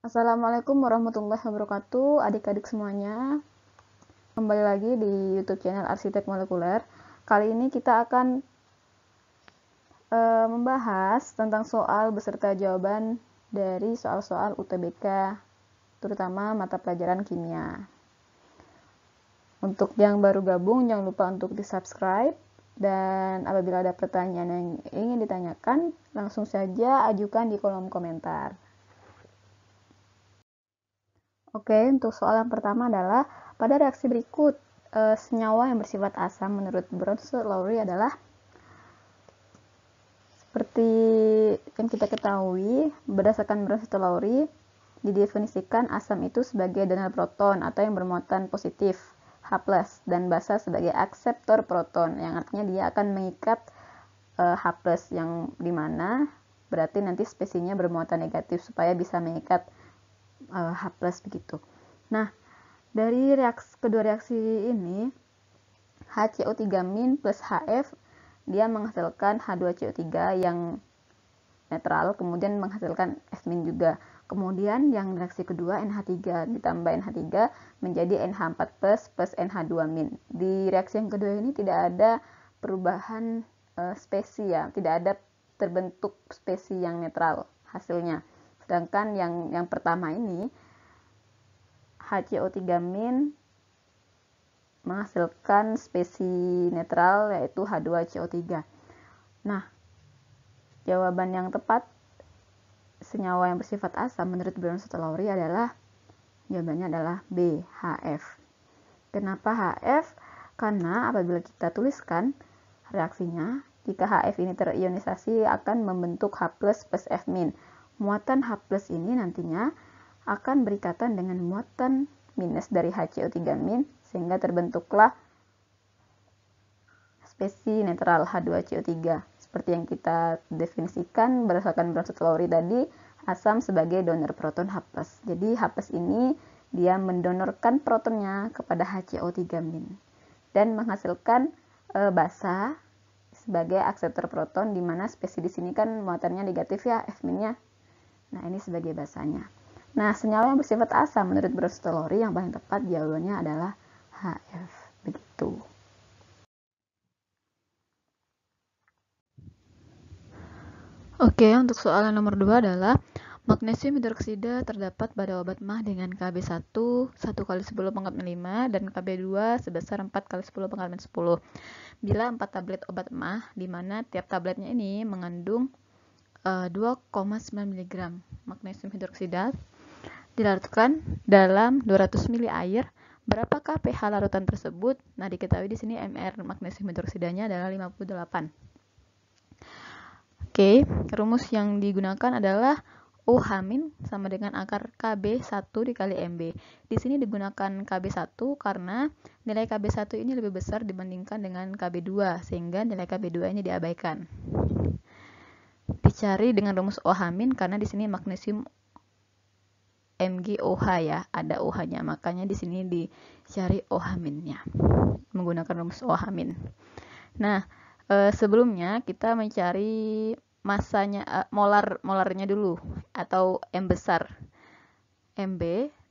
Assalamualaikum warahmatullahi wabarakatuh, adik-adik semuanya. Kembali lagi di YouTube channel Arsitek Molekuler. Kali ini kita akan membahas tentang soal beserta jawaban dari soal-soal UTBK, terutama mata pelajaran kimia. Untuk yang baru gabung, jangan lupa untuk di-subscribe. Dan apabila ada pertanyaan yang ingin ditanyakan, langsung saja ajukan di kolom komentar. Oke, untuk soal yang pertama adalah pada reaksi berikut senyawa yang bersifat asam menurut Bronsted-Lowry adalah seperti yang kita ketahui berdasarkan Bronsted-Lowry didefinisikan asam itu sebagai donor proton atau yang bermuatan positif H+ dan basa sebagai akseptor proton yang artinya dia akan mengikat H+ yang dimana berarti nanti spesiesnya bermuatan negatif supaya bisa mengikat H+ begitu. Nah, dari kedua reaksi ini HCO3- plus HF dia menghasilkan H2CO3 yang netral, kemudian menghasilkan F- juga. Kemudian yang reaksi kedua NH3 ditambah NH3 menjadi NH4+ plus NH2-. Di reaksi yang kedua ini tidak ada perubahan spesies ya, tidak ada terbentuk spesies yang netral hasilnya. Sedangkan yang pertama ini HCO3- menghasilkan spesies netral yaitu H2CO3. Nah, jawaban yang tepat senyawa yang bersifat asam menurut Bronsted-Lowry adalah jawabannya adalah B, HF. Kenapa HF? Karena apabila kita tuliskan reaksinya, jika HF ini terionisasi akan membentuk H+ plus F-. Muatan H+ ini nantinya akan berikatan dengan muatan minus dari HCO3- sehingga terbentuklah spesies netral H2CO3. Seperti yang kita definisikan berdasarkan Bronsted-Lowry tadi, asam sebagai donor proton H+. Jadi H+ ini dia mendonorkan protonnya kepada HCO3- dan menghasilkan basa sebagai akseptor proton, di mana spesies di sini kan muatannya negatif ya, F-nya. Nah, ini sebagai basanya. Nah, senyawa yang bersifat asam menurut Bronsted-Lowry yang paling tepat jawabannya adalah HF. Begitu. Oke, untuk soal yang nomor 2 adalah magnesium hidroksida terdapat pada obat mah dengan Kb1 1 kali 10 pangkat 5 dan Kb2 sebesar 4 kali 10 pangkat 10. Bila 4 tablet obat mah, di mana tiap tabletnya ini mengandung 2,9 mg magnesium hidroksida dilarutkan dalam 200 ml air, berapakah pH larutan tersebut? Nah, diketahui di sini mR magnesium hidroksidanya adalah 58. Oke, rumus yang digunakan adalah OH- sama dengan akar KB1 dikali MB. Di sini digunakan KB1 karena nilai KB1 ini lebih besar dibandingkan dengan KB2, sehingga nilai KB2 ini diabaikan. Dicari dengan rumus OH- karena di sini magnesium MgOH ya, ada OH-nya, makanya di sini dicari OH-nya menggunakan rumus OH-. Nah, sebelumnya kita mencari masanya molarnya dulu atau M besar. MB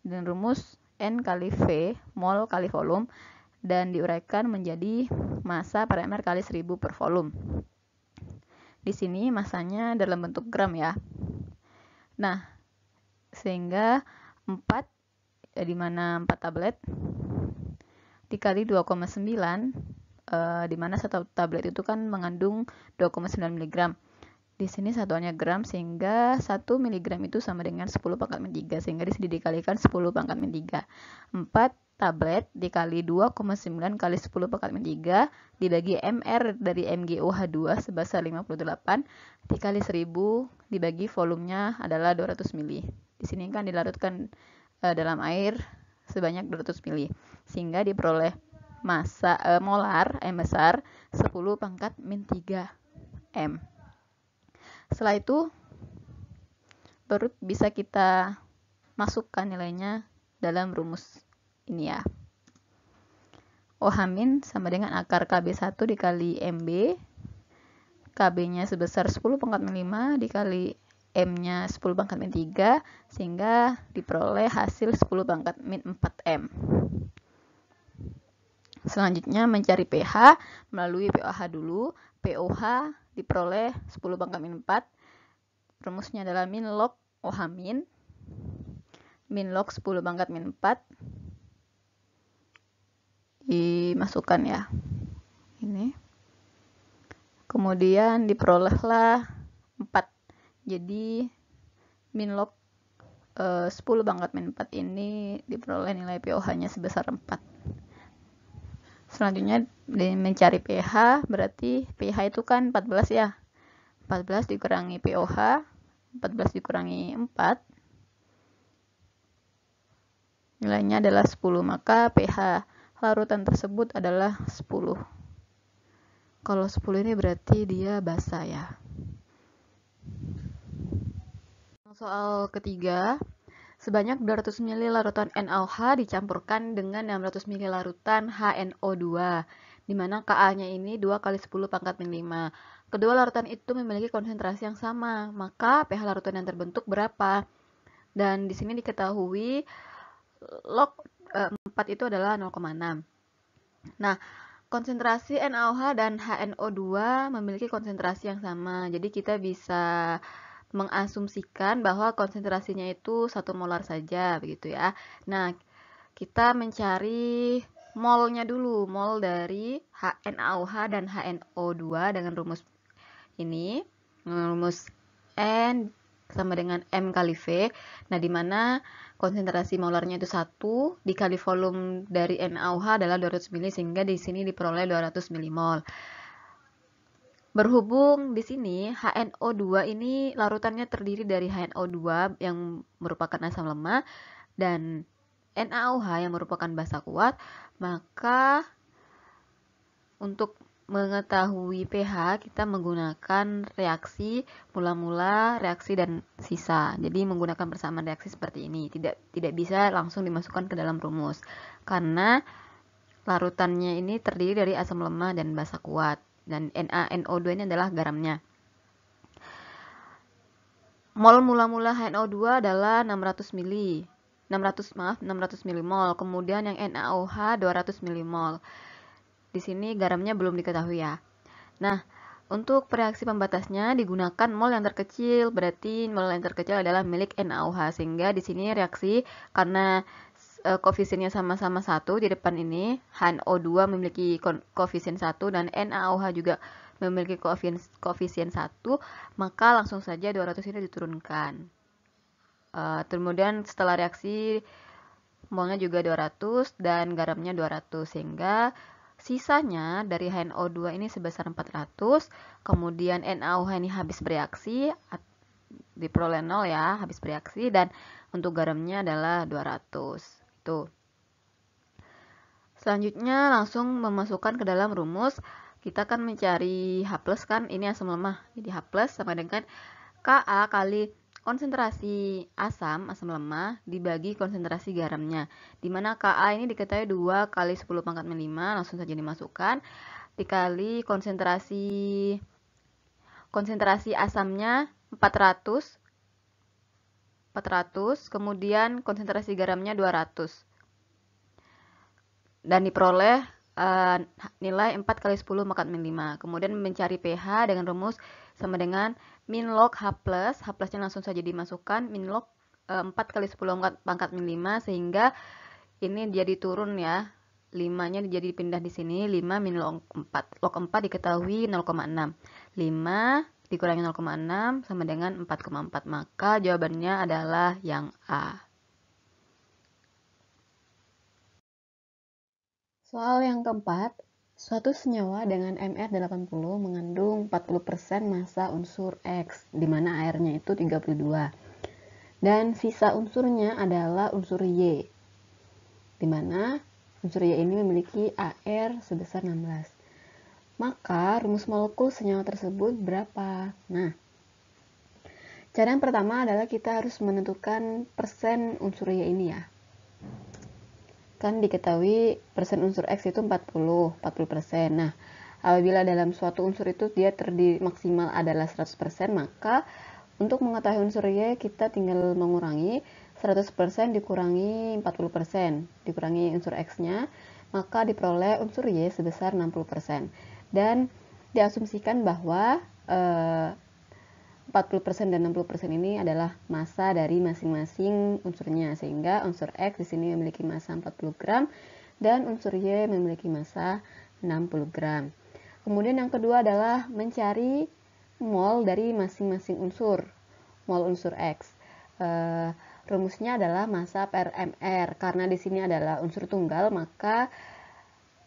dengan rumus N kali V mol kali volume dan diuraikan menjadi massa per mR kali 1000 per volume. Di sini masanya dalam bentuk gram ya. Nah, sehingga 4 di mana 4 tablet dikali 2,9 di mana satu tablet itu kan mengandung 2,9 mg. Di sini satuannya gram, sehingga 1 mg itu sama dengan 10 pangkat min 3, sehingga di sini dikalikan 10 pangkat min 3. 4 tablet dikali 2,9 kali 10 pangkat min 3 dibagi mR dari MgOH2 sebesar 58 dikali 1000 dibagi volumenya adalah 200 ml. Di sini kan dilarutkan dalam air sebanyak 200 ml, sehingga diperoleh massa molar M besar 10 pangkat min 3 M. Setelah itu baru bisa kita masukkan nilainya dalam rumus ini ya. OH- sama dengan akar KB1 dikali MB, KB-nya sebesar 10 pangkat min 5 dikali M-nya 10 pangkat min 3, sehingga diperoleh hasil 10 pangkat min 4M. Selanjutnya mencari pH melalui pOH dulu. pOH diperoleh 10 pangkat min 4. Rumusnya adalah min log OH min. Min log 10 pangkat min 4. Dimasukkan ya. Ini. Kemudian diperolehlah 4. Jadi min log 10 pangkat min 4 ini diperoleh nilai pOH-nya sebesar 4. Selanjutnya mencari pH, berarti pH itu kan 14 ya. 14 dikurangi pOH, 14 dikurangi 4. Nilainya adalah 10, maka pH larutan tersebut adalah 10. Kalau 10 ini berarti dia basa ya. Soal ketiga, sebanyak 200 ml larutan NaOH dicampurkan dengan 600 ml larutan HNO2, di mana Ka-nya ini 2 kali 10 pangkat min 5. Kedua larutan itu memiliki konsentrasi yang sama, maka pH larutan yang terbentuk berapa? Dan di sini diketahui log 4 itu adalah 0,6. Nah, konsentrasi NaOH dan HNO2 memiliki konsentrasi yang sama, jadi kita bisa mengasumsikan bahwa konsentrasinya itu 1 molar saja, begitu ya. Nah, kita mencari molnya dulu, mol dari NaOH dan HNO2 dengan rumus ini, rumus N sama dengan M kali V. Nah, di mana konsentrasi molarnya itu 1 dikali volume dari NaOH adalah 200 ml, sehingga di sini diperoleh 200 mmol. Berhubung di sini HNO2 ini larutannya terdiri dari HNO2 yang merupakan asam lemah dan NaOH yang merupakan basa kuat, maka untuk mengetahui pH kita menggunakan reaksi mula-mula, reaksi dan sisa. Jadi menggunakan persamaan reaksi seperti ini. Tidak bisa langsung dimasukkan ke dalam rumus karena larutannya ini terdiri dari asam lemah dan basa kuat. Dan NaNO2 ini adalah garamnya. Mol mula-mula HNO2 adalah 600 mmol. Kemudian yang NaOH 200 mmol. Di sini garamnya belum diketahui ya. Nah, untuk reaksi pembatasnya digunakan mol yang terkecil. Berarti mol yang terkecil adalah milik NaOH, sehingga di sini reaksi karena koefisiennya sama-sama 1 di depan ini, HNO2 memiliki koefisien 1 dan NaOH juga memiliki koefisien 1, maka langsung saja 200 ini diturunkan. Kemudian setelah reaksi molnya juga 200 dan garamnya 200, sehingga sisanya dari HNO2 ini sebesar 400, kemudian NaOH ini habis bereaksi, diperoleh 0 ya, habis bereaksi, dan untuk garamnya adalah 200. Tuh. Selanjutnya langsung memasukkan ke dalam rumus. Kita akan mencari H+ kan, ini asam lemah. Jadi H+ sama dengan Ka kali konsentrasi asam lemah dibagi konsentrasi garamnya. Dimana Ka ini diketahui 2 kali 10 pangkat min 5, langsung saja dimasukkan. Dikali konsentrasi asamnya 400, kemudian konsentrasi garamnya 200. Dan diperoleh nilai 4 kali 10 pangkat min 5. Kemudian mencari pH dengan rumus sama dengan min log H+. H+-nya langsung saja dimasukkan, min log 4 kali 10 pangkat min 5, sehingga ini jadi turun ya. 5-nya jadi pindah di sini, 5 min log 4. Log 4 diketahui 0,6. 5 dikurangi 0,6 sama dengan 4,4. Maka jawabannya adalah yang A. Soal yang keempat, suatu senyawa dengan MR80 mengandung 40% massa unsur X, di mana airnya itu 32. Dan sisa unsurnya adalah unsur Y, di mana unsur Y ini memiliki AR sebesar 16. Maka rumus molekul senyawa tersebut berapa? Nah, cara yang pertama adalah kita harus menentukan persen unsur Y ini ya. Kan diketahui persen unsur X itu 40%. Nah, apabila dalam suatu unsur itu dia terdiri maksimal adalah 100%, maka Untuk mengetahui unsur Y, kita tinggal mengurangi 100% dikurangi 40%, dikurangi unsur X-nya, maka diperoleh unsur Y sebesar 60%. Dan diasumsikan bahwa 40% dan 60% ini adalah massa dari masing-masing unsurnya, sehingga unsur X di sini memiliki massa 40 gram dan unsur Y memiliki massa 60 gram. Kemudian yang kedua adalah mencari mol dari masing-masing unsur, mol unsur X. Rumusnya adalah massa per mR. Karena di sini adalah unsur tunggal, maka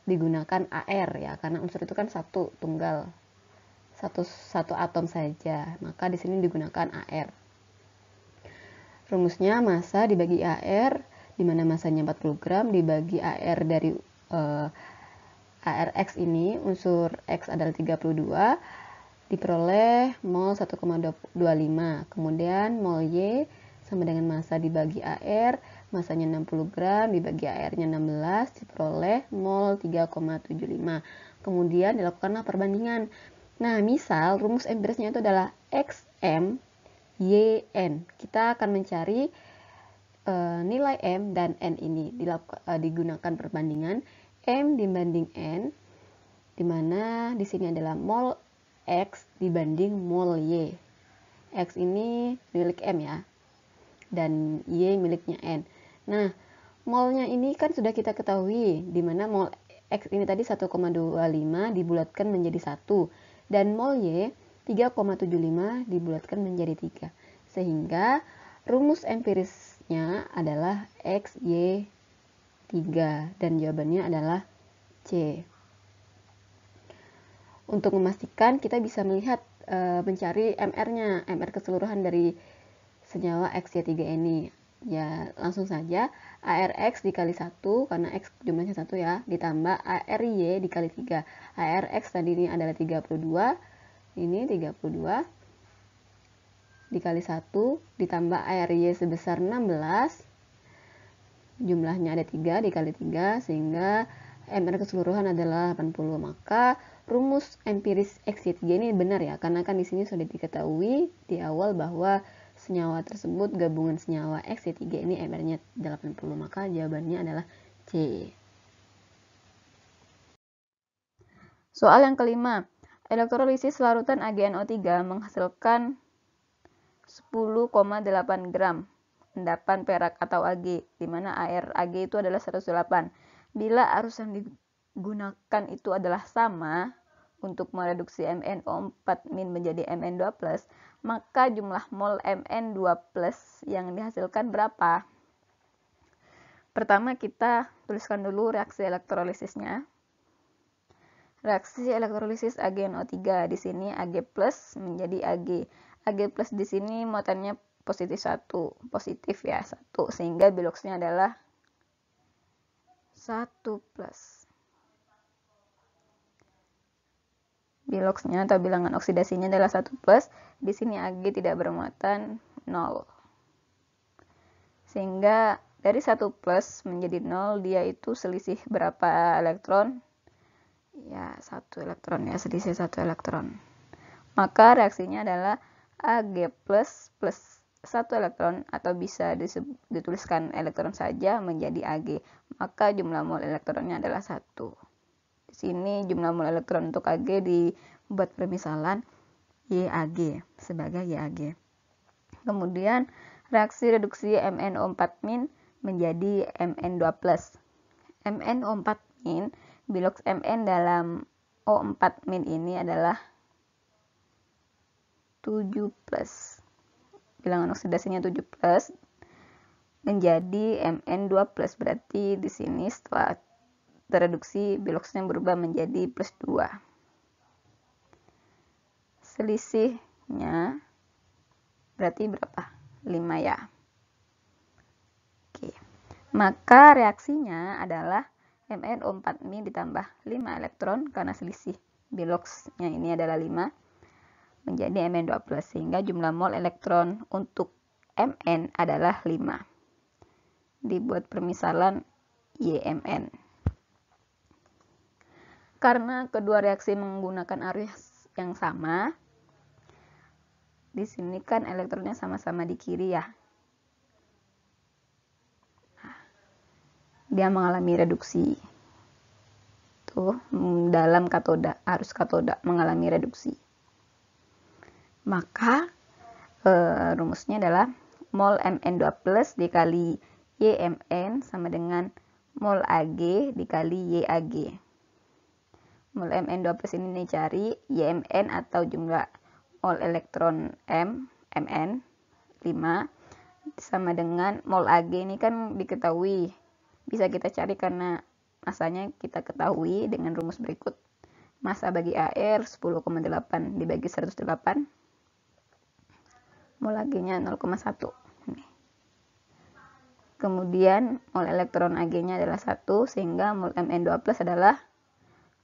digunakan AR ya, karena unsur itu kan satu tunggal, satu atom saja, maka di sini digunakan AR. Rumusnya massa dibagi AR, di mana massanya 40 gram dibagi AR dari ARX ini, unsur X adalah 32, diperoleh mol 1,25. Kemudian mol Y sama dengan massa dibagi AR, massanya 60 gram dibagi AR-nya 16, diperoleh mol 3,75. Kemudian dilakukanlah perbandingan. Nah, misal rumus empirisnya itu adalah XM YN. Kita akan mencari nilai M dan N ini, digunakan perbandingan M dibanding N, di mana di sini adalah mol X dibanding mol Y. X ini milik M ya, dan Y miliknya N. Nah, molnya ini kan sudah kita ketahui, di mana mol X ini tadi 1,25 dibulatkan menjadi 1, dan mol Y 3,75 dibulatkan menjadi 3. Sehingga rumus empirisnya adalah XY 3, dan jawabannya adalah C. Untuk memastikan, kita bisa melihat mencari MR-nya, MR keseluruhan dari senyawa XY3 ini. Ya, langsung saja ARX dikali 1, karena X jumlahnya 1 ya, ditambah ARY dikali 3. ARX tadi ini adalah 32, ini 32 dikali 1, ditambah ARY sebesar 16, jumlahnya ada 3 dikali 3, sehingga MR keseluruhan adalah 80. Maka rumus empiris XY3 ini benar ya, karena kan di sini sudah diketahui di awal bahwa senyawa tersebut, gabungan senyawa XY3 ini MR-nya 80, maka jawabannya adalah C. Soal yang kelima, elektrolisis larutan AgNO3 menghasilkan 10,8 gram endapan perak atau Ag, di mana air Ag itu adalah 108. Bila arus yang digunakan itu adalah sama untuk mereduksi MnO4- menjadi Mn2+, maka jumlah mol Mn2+ yang dihasilkan berapa? Pertama kita tuliskan dulu reaksi elektrolisisnya. Reaksi elektrolisis AgNO3 di sini Ag+ menjadi Ag. Ag+ di sini muatannya positif 1, positif ya 1, sehingga biloxnya adalah 1+. Biloxnya atau bilangan oksidasinya adalah 1+. Di sini Ag tidak bermuatan 0. Sehingga dari 1+ menjadi 0, dia itu selisih berapa elektron? Ya, 1 elektron ya, selisih 1 elektron. Maka reaksinya adalah Ag+ plus 1 elektron, atau bisa dituliskan elektron saja menjadi Ag. Maka jumlah mol elektronnya adalah 1. Di sini jumlah mol elektron untuk Ag dibuat permisalan YAG sebagai YAG. Kemudian reaksi reduksi MnO4- menjadi Mn2+. MnO4- bilox Mn dalam O4- ini adalah 7+. Bilangan oksidasinya 7+, menjadi Mn2+. Berarti di sini setelah tereduksi biloxnya berubah menjadi +2. Selisihnya berarti berapa? 5 ya. Oke. Maka reaksinya adalah MnO4- ditambah 5 elektron, karena selisih biloxnya ini adalah 5, menjadi Mn2+, sehingga jumlah mol elektron untuk Mn adalah 5. Dibuat permisalan YMN. Karena kedua reaksi menggunakan arus yang sama, di sini kan elektronnya sama-sama di kiri ya. Dia mengalami reduksi. Tuh, dalam katoda, arus katoda mengalami reduksi. Maka rumusnya adalah mol Mn2+ dikali YMN sama dengan mol Ag dikali YAG. Mol Mn2+ ini dicari, YMN atau jumlah mol elektron Mn 5 sama dengan mol Ag ini kan diketahui, bisa kita cari karena masanya kita ketahui dengan rumus berikut. Massa bagi AR 10,8 dibagi 108, mol Ag-nya 0,1. Kemudian mol elektron Ag-nya adalah 1, sehingga mol Mn2+ adalah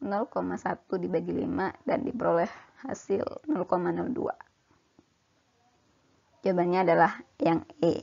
0,1 dibagi 5 dan diperoleh hasil 0,02. Jawabannya adalah yang E.